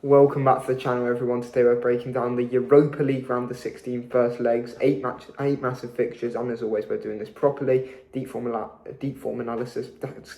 Welcome back to the channel, everyone. Today we're breaking down the Europa League Round of 16 first legs, eight massive fixtures, and as always we're doing this properly. Deep form analysis,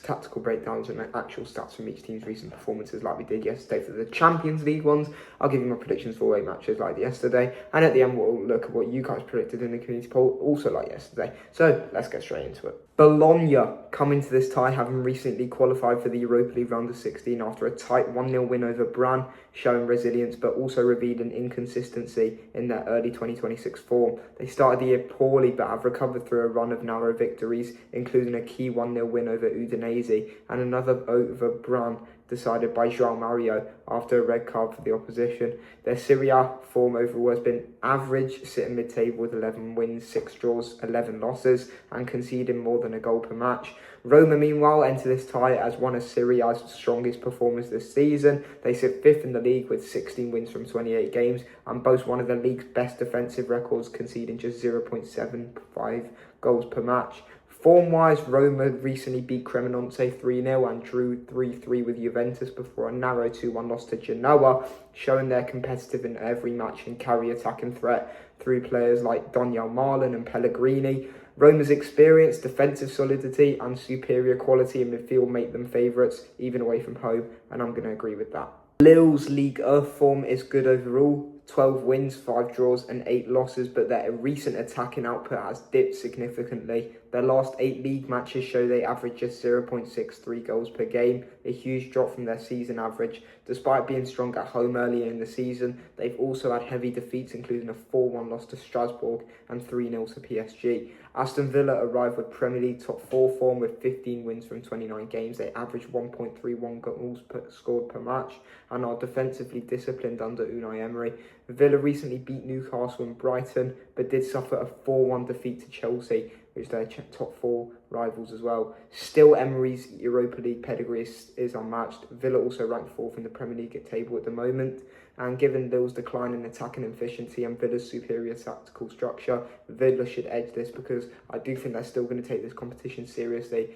tactical breakdowns, and actual stats from each team's recent performances like we did yesterday for the Champions League ones. I'll give you my predictions for all 8 matches like yesterday, and at the end we'll look at what you guys predicted in the community poll, also like yesterday. So let's get straight into it. Bologna come into this tie having recently qualified for the Europa League Round of 16 after a tight 1-0 win over Bran, showing resilience but also revealing inconsistency in their early 2026 form. They started the year poorly but have recovered through a run of narrow victories, including a key 1-0 win over Udinese and another over Bran, decided by João Mario after a red card for the opposition. Their Serie A form overall has been average, sitting mid-table with 11 wins, 6 draws, 11 losses, and conceding more than a goal per match. Roma, meanwhile, enter this tie as one of Serie A's strongest performers this season. They sit 5th in the league with 16 wins from 28 games and boast one of the league's best defensive records, conceding just 0.75 goals per match. Form-wise, Roma recently beat Cremonese 3-0 and drew 3-3 with Juventus before a narrow 2-1 loss to Genoa, showing they're competitive in every match and carry attacking threat through players like Daniel Marlon and Pellegrini. Roma's experience, defensive solidity and superior quality in midfield make them favourites, even away from home, and I'm going to agree with that. Lille's Ligue 1 form is good overall. 12 wins, 5 draws and 8 losses, but their recent attacking output has dipped significantly. Their last 8 league matches show they average just 0.63 goals per game, a huge drop from their season average. Despite being strong at home earlier in the season, they've also had heavy defeats, including a 4-1 loss to Strasbourg and 3-0 to PSG. Aston Villa arrived with Premier League top 4 form with 15 wins from 29 games. They average 1.31 goals scored per match and are defensively disciplined under Unai Emery. Villa recently beat Newcastle and Brighton, but did suffer a 4-1 defeat to Chelsea, which they're top 4 rivals as well. Still, Emery's Europa League pedigree is unmatched. Villa also ranked 4th in the Premier League table at the moment, and given Lille's decline in attacking efficiency and Villa's superior tactical structure, Villa should edge this, because I do think they're still going to take this competition seriously,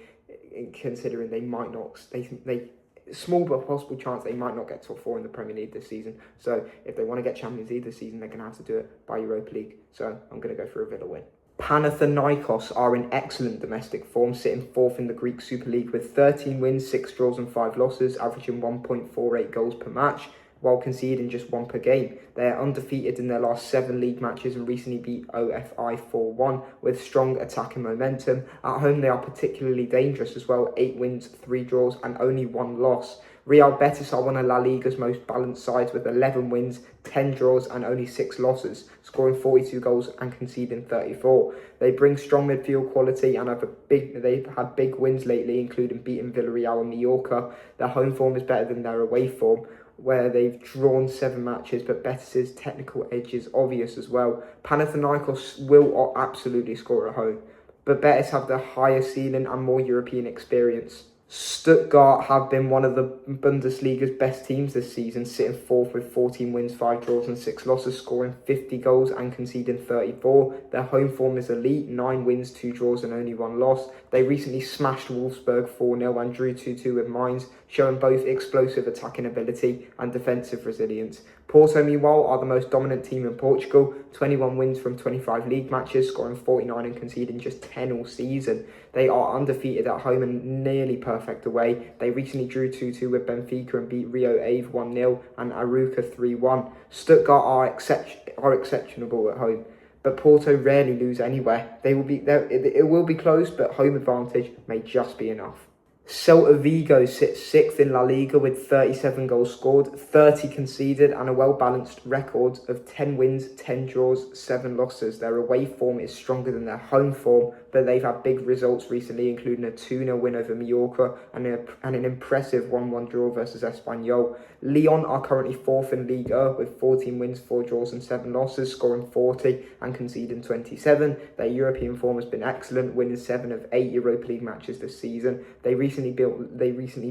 considering they might not, small but possible chance they might not get top 4 in the Premier League this season. So if they want to get Champions League this season, they're going to have to do it by Europa League. So I'm going to go for a Villa win. Panathinaikos are in excellent domestic form, sitting 4th in the Greek Super League with 13 wins, 6 draws and 5 losses, averaging 1.48 goals per match, while conceding just 1 per game. They are undefeated in their last 7 league matches and recently beat OFI 4-1 with strong attacking momentum. At home they are particularly dangerous as well, 8 wins, 3 draws and only 1 loss. Real Betis are one of La Liga's most balanced sides with 11 wins, 10 draws and only 6 losses, scoring 42 goals and conceding 34. They bring strong midfield quality and they've had big wins lately, including beating Villarreal and Mallorca. Their home form is better than their away form, where they've drawn 7 matches, but Betis' technical edge is obvious as well. Panathinaikos will absolutely score at home, but Betis have the higher ceiling and more European experience. Stuttgart have been one of the Bundesliga's best teams this season, sitting 4th with 14 wins, 5 draws and 6 losses, scoring 50 goals and conceding 34. Their home form is elite, 9 wins, 2 draws and only 1 loss. They recently smashed Wolfsburg 4-0 and drew 2-2 with Mainz, showing both explosive attacking ability and defensive resilience. Porto, meanwhile, are the most dominant team in Portugal, 21 wins from 25 league matches, scoring 49 and conceding just 10 all season. They are undefeated at home and nearly perfect away. They recently drew 2-2 with Benfica and beat Rio Ave 1-0 and Arouca 3-1. Stuttgart are exceptional at home, but Porto rarely lose anywhere. It will be close, but home advantage may just be enough. Celta Vigo sits 6th in La Liga with 37 goals scored, 30 conceded and a well-balanced record of 10 wins, 10 draws, 7 losses. Their away form is stronger than their home form, but they've had big results recently, including a 2-0 win over Mallorca and an impressive 1-1 draw versus Espanyol. Lyon are currently 4th in Ligue 1 with 14 wins, 4 draws and 7 losses, scoring 40 and conceding 27. Their European form has been excellent, winning 7 of 8 Europa League matches this season. They recently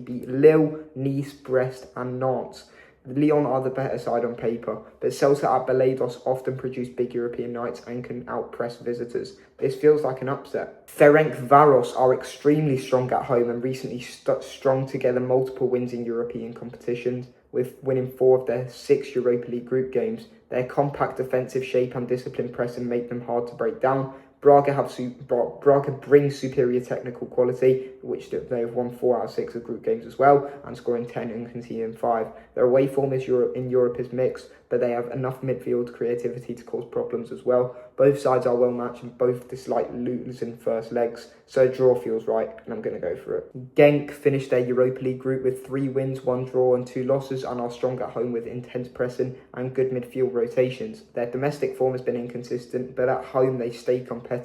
beat Lille, Nice, Brest and Nantes. Lyon are the better side on paper, but Celta at Balados often produce big European nights and can outpress visitors. This feels like an upset. FreiburgNottingham are extremely strong at home and recently strung together multiple wins in European competitions, with winning 4 of their 6 Europa League group games. Their compact defensive shape and disciplined pressing make them hard to break down. Braga brings superior technical quality, which they have won 4 out of 6 of group games as well, and scoring 10 and conceding 5. Their away form in Europe is mixed, but they have enough midfield creativity to cause problems as well. Both sides are well matched and both dislike losing first legs, so a draw feels right, and I'm going to go for it. Genk finished their Europa League group with 3 wins, 1 draw and 2 losses, and are strong at home with intense pressing and good midfield rotations. Their domestic form has been inconsistent, but at home they stay competitive.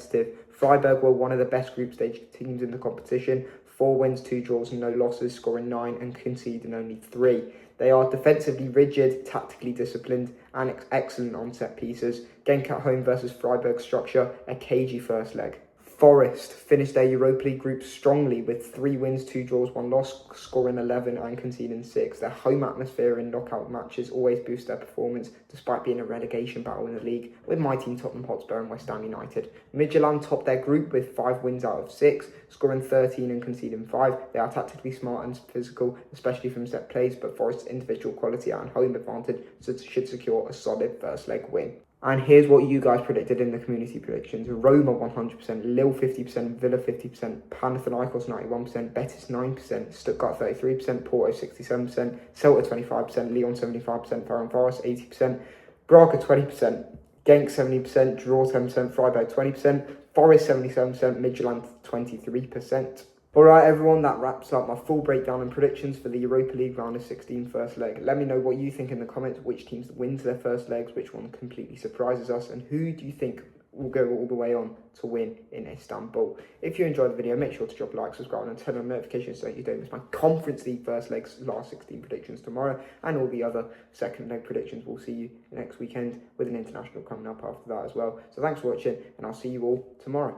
Freiburg were one of the best group stage teams in the competition. 4 wins, 2 draws and no losses, scoring 9 and conceding only 3. They are defensively rigid, tactically disciplined, and excellent on set pieces. Genk at home versus Freiburg structure a cagey first leg. Forest finished their Europa League group strongly with 3 wins, 2 draws, 1 loss, scoring 11 and conceding 6. Their home atmosphere in knockout matches always boosts their performance, despite being a relegation battle in the league, with my team Tottenham Hotspur and West Ham United. Midtjylland topped their group with 5 wins out of 6, scoring 13 and conceding 5. They are tactically smart and physical, especially from set plays, but Forest's individual quality and home advantage should secure a solid first leg win. And here's what you guys predicted in the community predictions. Roma 100%, Lille 50%, Villa 50%, Panathinaikos 91%, Betis 9%, Stuttgart 33%, Porto 67%, Celta 25%, Lyon 75%, VillaPanathinaikos 80%, Braga 20%, Genk 70%, Draw 10%, Freiburg 20%, Forest 77%, Midtjylland 23%. Alright everyone, that wraps up my full breakdown and predictions for the Europa League Round of 16 first leg. Let me know what you think in the comments, which teams wins their first legs, which one completely surprises us, and who do you think will go all the way on to win in Istanbul. If you enjoyed the video, make sure to drop a like, subscribe and turn on notifications so you don't miss my Conference League first legs last 16 predictions tomorrow, and all the other second leg predictions. We'll see you next weekend with an international coming up after that as well. So thanks for watching, and I'll see you all tomorrow.